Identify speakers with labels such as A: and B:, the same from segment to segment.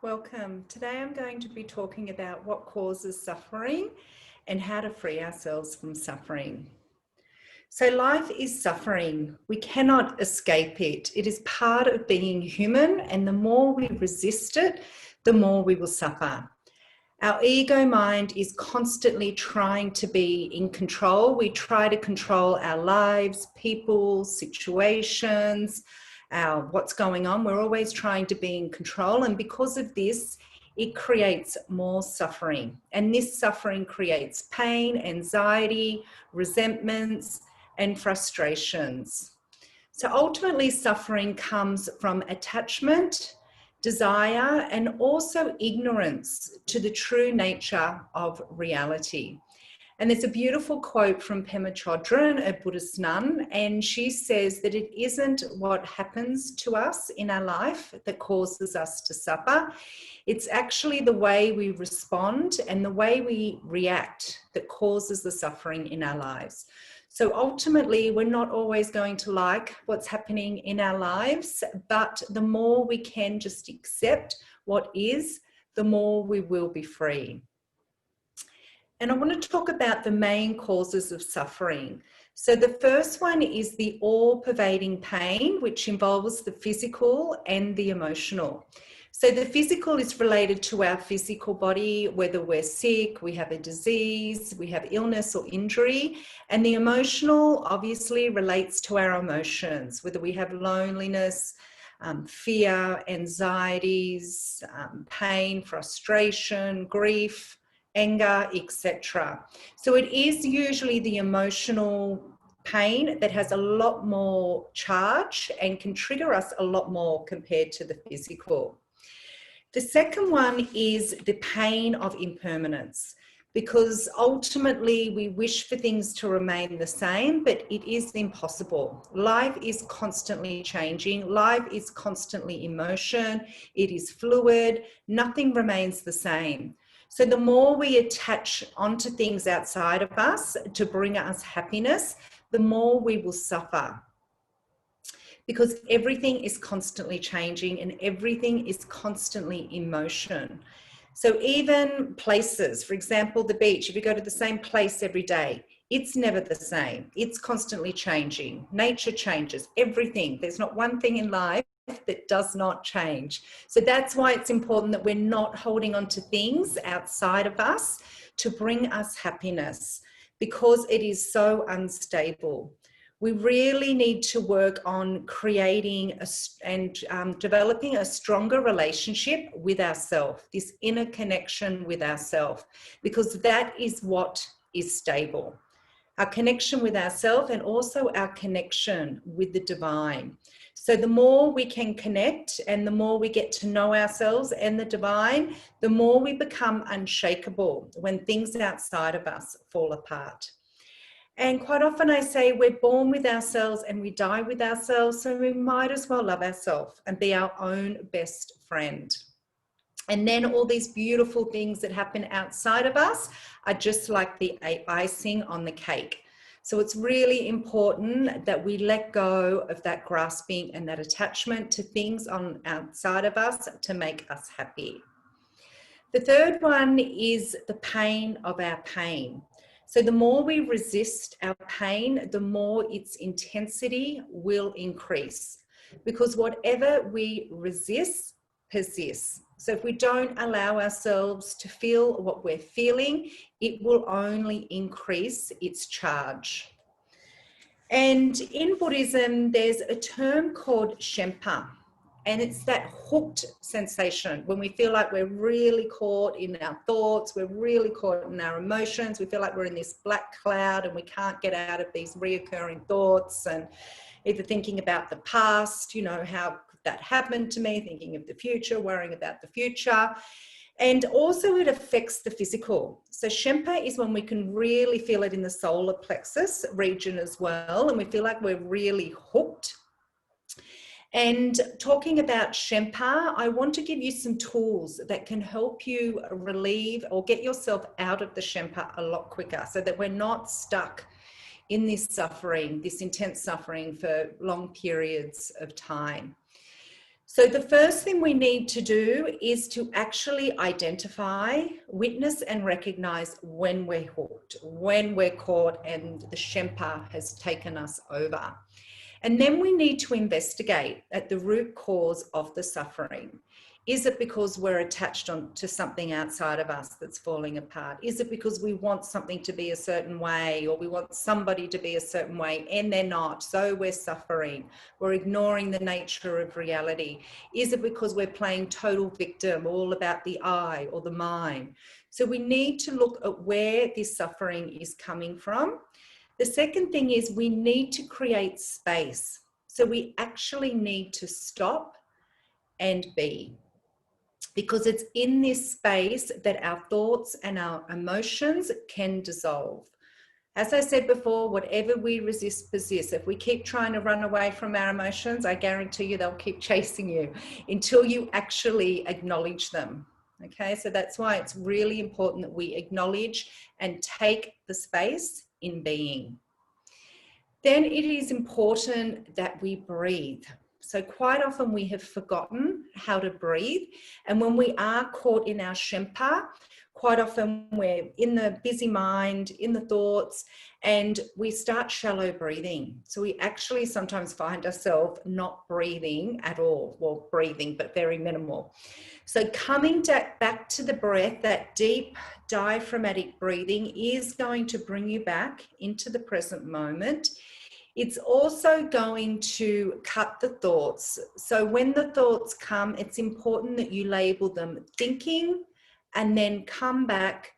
A: Welcome. Today I'm going to be talking about what causes suffering and how to free ourselves from suffering. So life is suffering. We cannot escape it. It is part of being human, and the more we resist it, the more we will suffer. Our ego mind is constantly trying to be in control. We try to control our lives, people, situations, what's going on. We're always trying to be in control. And because of this, it creates more suffering. And this suffering creates pain, anxiety, resentments, and frustrations. So ultimately, suffering comes from attachment, desire, and also ignorance to the true nature of reality. And there's a beautiful quote from Pema Chodron, a Buddhist nun, and she says that it isn't what happens to us in our life that causes us to suffer. It's actually the way we respond and the way we react that causes the suffering in our lives. So ultimately, we're not always going to like what's happening in our lives, but the more we can just accept what is, the more we will be free. And I want to talk about the main causes of suffering. So the first one is the all-pervading pain, which involves the physical and the emotional. So the physical is related to our physical body, whether we're sick, we have a disease, we have illness or injury. And the emotional obviously relates to our emotions, whether we have loneliness, fear, anxieties, pain, frustration, grief, anger, etc. So it is usually the emotional pain that has a lot more charge and can trigger us a lot more compared to the physical. The second one is the pain of impermanence, because ultimately we wish for things to remain the same, but it is impossible. Life is constantly changing. Life is constantly in motion. It is fluid. Nothing remains the same. So the more we attach onto things outside of us to bring us happiness, the more we will suffer, because everything is constantly changing and everything is constantly in motion. So even places, for example, the beach, if you go to the same place every day, it's never the same. It's constantly changing. Nature changes, everything. There's not one thing in life that does not change. So that's why it's important that we're not holding on to things outside of us to bring us happiness, because it is so unstable. We really need to work on creating and developing a stronger relationship with ourselves, this inner connection with ourselves, because that is what is stable. Our connection with ourselves and also our connection with the divine. So the more we can connect and the more we get to know ourselves and the divine, the more we become unshakable when things outside of us fall apart. And quite often I say we're born with ourselves and we die with ourselves, so we might as well love ourselves and be our own best friend. And then all these beautiful things that happen outside of us are just like the icing on the cake. So it's really important that we let go of that grasping and that attachment to things on outside of us to make us happy. The third one is the pain of our pain. So the more we resist our pain, the more its intensity will increase, because whatever we resist persists. So if we don't allow ourselves to feel what we're feeling, it will only increase its charge. And in Buddhism, there's a term called Shenpa. And it's that hooked sensation when we feel like we're really caught in our thoughts, we're really caught in our emotions, we feel like we're in this black cloud and we can't get out of these reoccurring thoughts, and either thinking about the past, how could that happen to me, thinking of the future, worrying about the future. And also it affects the physical. So Shenpa is when we can really feel it in the solar plexus region as well, and we feel like we're really hooked. And talking about Shenpa, I want to give you some tools that can help you relieve or get yourself out of the Shenpa a lot quicker, so that we're not stuck in this suffering, this intense suffering for long periods of time. So the first thing we need to do is to actually identify, witness and recognize when we're hooked, when we're caught and the Shempa has taken us over. And then we need to investigate at the root cause of the suffering. Is it because we're attached to something outside of us that's falling apart? Is it because we want something to be a certain way, or we want somebody to be a certain way and they're not, so we're suffering? We're ignoring the nature of reality. Is it because we're playing total victim, all about the I or the mine? So we need to look at where this suffering is coming from. The second thing is we need to create space. So we actually need to stop and be, because it's in this space that our thoughts and our emotions can dissolve. As I said before, whatever we resist persists. If we keep trying to run away from our emotions, I guarantee you they'll keep chasing you until you actually acknowledge them. Okay, so that's why it's really important that we acknowledge and take the space in being. Then it is important that we breathe. So quite often we have forgotten how to breathe. And when we are caught in our Shempa, quite often we're in the busy mind, in the thoughts, and we start shallow breathing. So we actually sometimes find ourselves not breathing at all. Well, breathing, but very minimal. So coming back to the breath, that deep diaphragmatic breathing is going to bring you back into the present moment. It's also going to cut the thoughts. So when the thoughts come, it's important that you label them thinking and then come back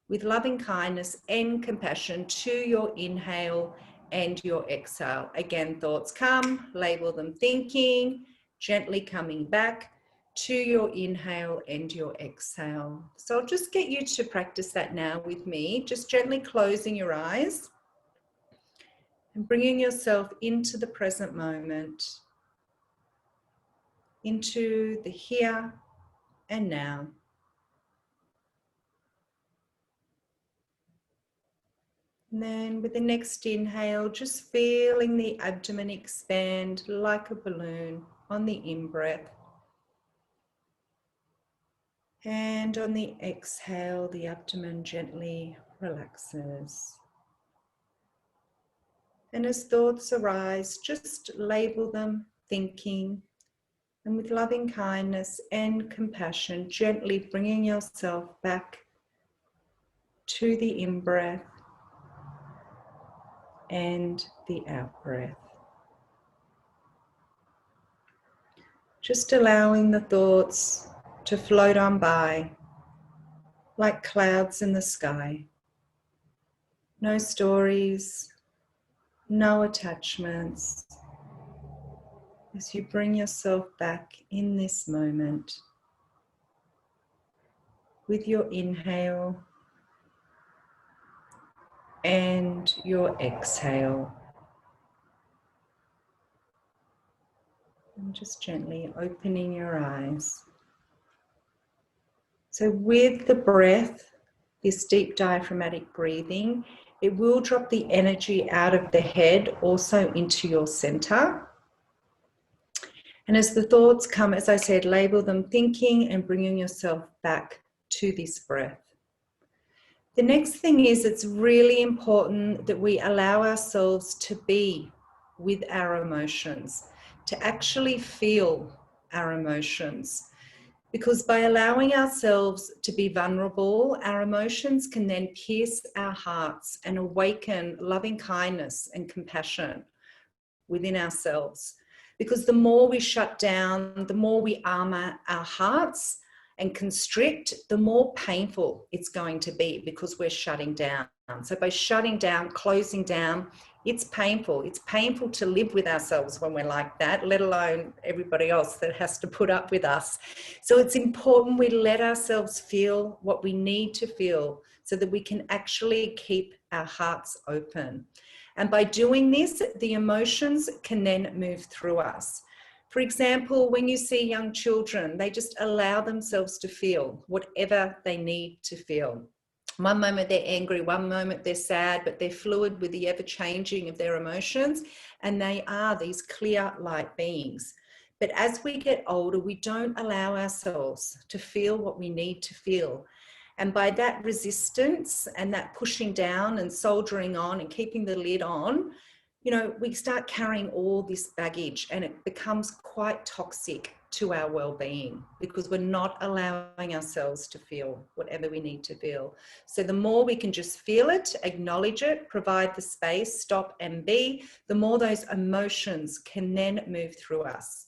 A: with loving kindness and compassion to your inhale and your exhale. Again, thoughts come, label them thinking, gently coming back to your inhale and your exhale. So I'll just get you to practice that now with me, just gently closing your eyes and bringing yourself into the present moment, into the here and now. And then with the next inhale, just feeling the abdomen expand like a balloon on the in-breath. And on the exhale, the abdomen gently relaxes. And as thoughts arise, just label them thinking, and with loving kindness and compassion, gently bringing yourself back to the in-breath and the out-breath. Just allowing the thoughts to float on by like clouds in the sky. No stories, no attachments. As you bring yourself back in this moment with your inhale and your exhale. And just gently opening your eyes. So with the breath, this deep diaphragmatic breathing, it will drop the energy out of the head also into your center. And as the thoughts come, as I said, label them thinking and bringing yourself back to this breath. The next thing is it's really important that we allow ourselves to be with our emotions, to actually feel our emotions. Because by allowing ourselves to be vulnerable, our emotions can then pierce our hearts and awaken loving kindness and compassion within ourselves. Because the more we shut down, the more we armor our hearts and constrict, the more painful it's going to be because we're shutting down. So by shutting down, closing down, it's painful. It's painful to live with ourselves when we're like that, let alone everybody else that has to put up with us. So it's important we let ourselves feel what we need to feel so that we can actually keep our hearts open. And by doing this, the emotions can then move through us. For example, when you see young children, they just allow themselves to feel whatever they need to feel. One moment they're angry, one moment they're sad, but they're fluid with the ever-changing of their emotions, and they are these clear light beings. But as we get older, we don't allow ourselves to feel what we need to feel. And by that resistance and that pushing down and soldiering on and keeping the lid on, you know, we start carrying all this baggage, and it becomes quite toxic to our well-being because we're not allowing ourselves to feel whatever we need to feel. So the more we can just feel it, acknowledge it, provide the space, stop and be, the more those emotions can then move through us.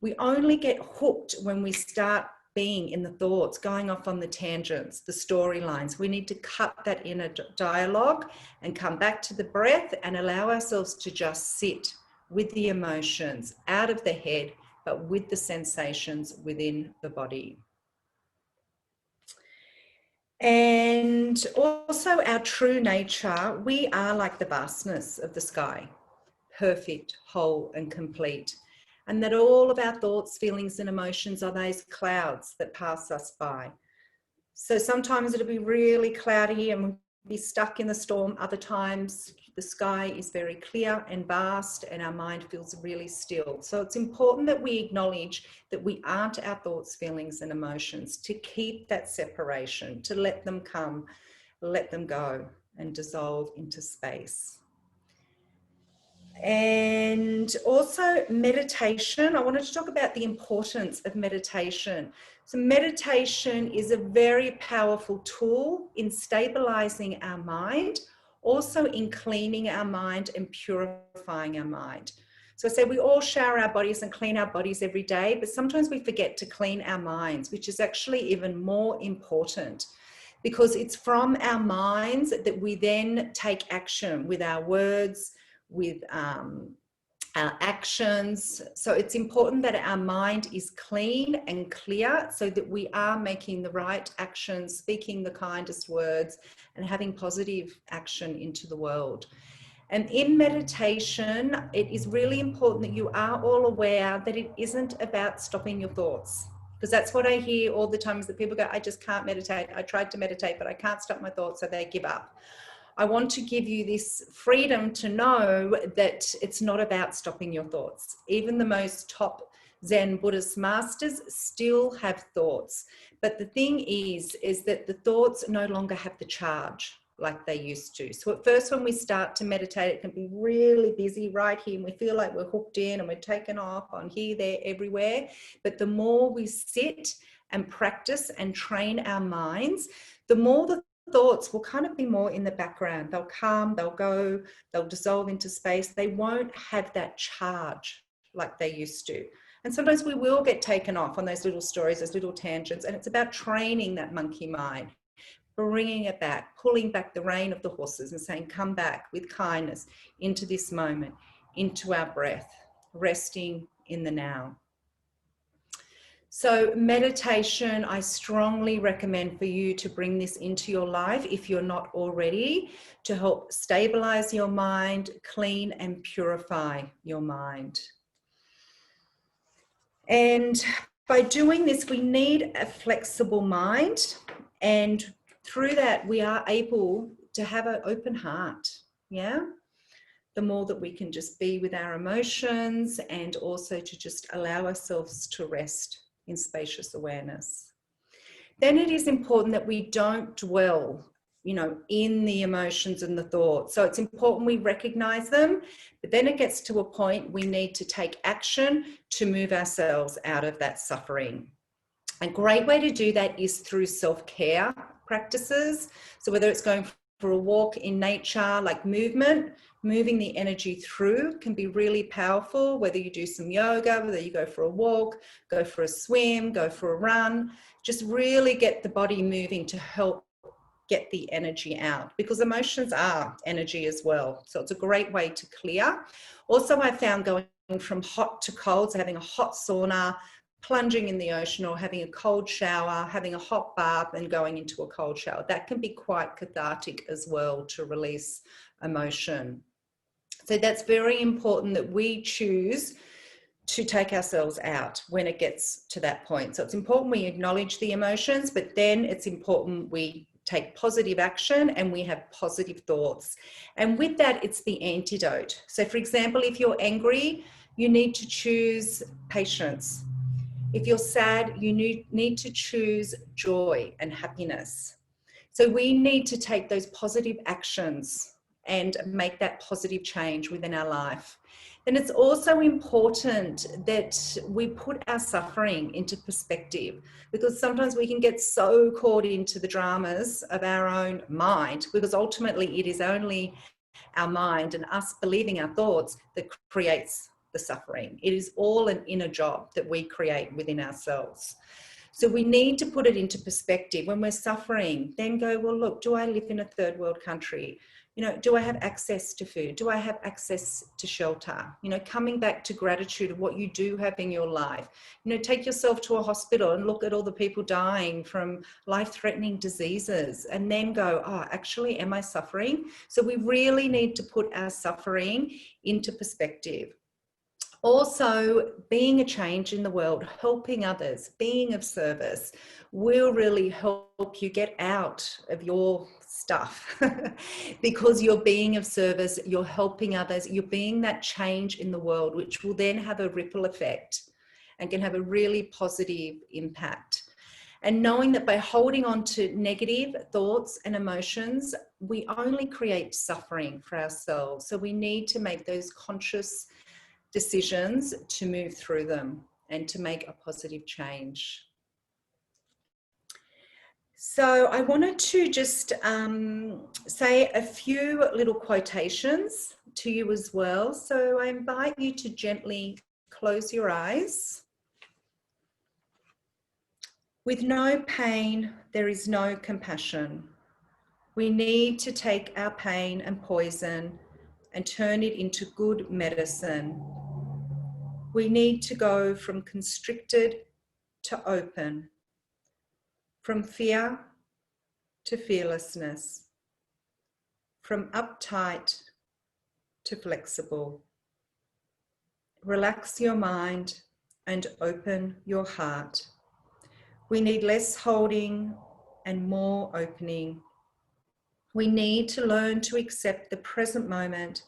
A: We only get hooked when we start being in the thoughts, going off on the tangents, the storylines. We need to cut that inner dialogue and come back to the breath and allow ourselves to just sit with the emotions out of the head, but with the sensations within the body. And also our true nature, we are like the vastness of the sky, perfect, whole and complete. And that all of our thoughts, feelings and emotions are those clouds that pass us by. So sometimes it'll be really cloudy and we'll be stuck in the storm. Other times the sky is very clear and vast and our mind feels really still. So it's important that we acknowledge that we aren't our thoughts, feelings and emotions, to keep that separation, to let them come, let them go and dissolve into space. And also meditation. I wanted to talk about the importance of meditation. So meditation is a very powerful tool in stabilizing our mind, also in cleaning our mind and purifying our mind. So I say we all shower our bodies and clean our bodies every day, but sometimes we forget to clean our minds, which is actually even more important, because it's from our minds that we then take action with our words, with our actions. So it's important that our mind is clean and clear so that we are making the right actions, speaking the kindest words and having positive action into the world. And in meditation, it is really important that you are all aware that it isn't about stopping your thoughts. Because that's what I hear all the time, is that people go, I just can't meditate. I tried to meditate, but I can't stop my thoughts, so they give up. I want to give you this freedom to know that it's not about stopping your thoughts. Even the most top Zen Buddhist masters still have thoughts. But the thing is that the thoughts no longer have the charge like they used to. So at first, when we start to meditate, it can be really busy right here and we feel like we're hooked in and we're taken off on here, there, everywhere. But the more we sit and practice and train our minds, the more the thoughts will kind of be more in the background. They'll come, they'll go, they'll dissolve into space. They won't have that charge like they used to. And sometimes we will get taken off on those little stories, those little tangents. And it's about training that monkey mind, bringing it back, pulling back the rein of the horses and saying, come back with kindness into this moment, into our breath, resting in the now. So meditation, I strongly recommend for you to bring this into your life if you're not already, to help stabilize your mind, clean and purify your mind. And by doing this, we need a flexible mind, and through that, we are able to have an open heart, yeah? The more that we can just be with our emotions and also to just allow ourselves to rest in spacious awareness. Then it is important that we don't dwell, you know, in the emotions and the thoughts. So it's important we recognize them, but then it gets to a point we need to take action to move ourselves out of that suffering. A great way to do that is through self-care practices. So whether it's going for a walk in nature, like movement, moving the energy through can be really powerful, whether you do some yoga, whether you go for a walk, go for a swim, go for a run, just really get the body moving to help get the energy out, because emotions are energy as well. So it's a great way to clear. Also, I found going from hot to cold, so having a hot sauna, plunging in the ocean, or having a cold shower, having a hot bath and going into a cold shower, that can be quite cathartic as well to release emotion. So that's very important that we choose to take ourselves out when it gets to that point. So it's important we acknowledge the emotions, but then it's important we take positive action and we have positive thoughts. And with that, it's the antidote. So for example, if you're angry, you need to choose patience. If you're sad, you need to choose joy and happiness. So we need to take those positive actions and make that positive change within our life. Then it's also important that we put our suffering into perspective, because sometimes we can get so caught into the dramas of our own mind, because ultimately it is only our mind and us believing our thoughts that creates the suffering. It is all an inner job that we create within ourselves. So we need to put it into perspective. When we're suffering, then go, well, look, do I live in a third world country? You know, do I have access to food? Do I have access to shelter? You know, coming back to gratitude of what you do have in your life. You know, take yourself to a hospital and look at all the people dying from life-threatening diseases, and then go, oh, actually, am I suffering? So we really need to put our suffering into perspective. Also, being a change in the world, helping others, being of service will really help you get out of your stuff because you're being of service, you're helping others, you're being that change in the world, which will then have a ripple effect and can have a really positive impact. And knowing that by holding on to negative thoughts and emotions, we only create suffering for ourselves. So we need to make those conscious decisions to move through them and to make a positive change. So I wanted to just say a few little quotations to you as well. So I invite you to gently close your eyes. With no pain, there is no compassion. We need to take our pain and poison and turn it into good medicine. We need to go from constricted to open, from fear to fearlessness, from uptight to flexible. Relax your mind and open your heart. We need less holding and more opening. We need to learn to accept the present moment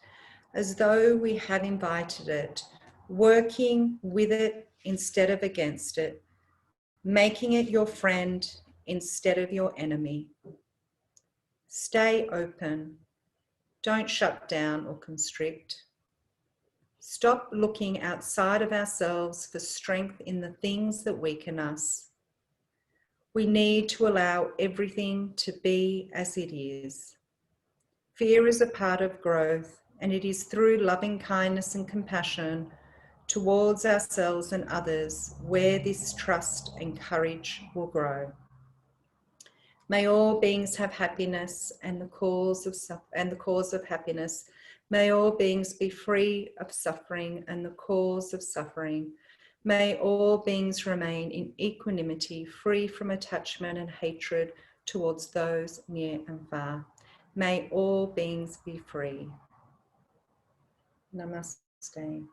A: as though we had invited it, working with it instead of against it, making it your friend instead of your enemy. Stay open. Don't shut down or constrict. Stop looking outside of ourselves for strength in the things that weaken us. We need to allow everything to be as it is. Fear is a part of growth, and it is through loving kindness and compassion towards ourselves and others where this trust and courage will grow. May all beings have happiness and the cause of happiness. May all beings be free of suffering and the cause of suffering. May all beings remain in equanimity, free from attachment and hatred towards those near and far. May all beings be free. Namaste.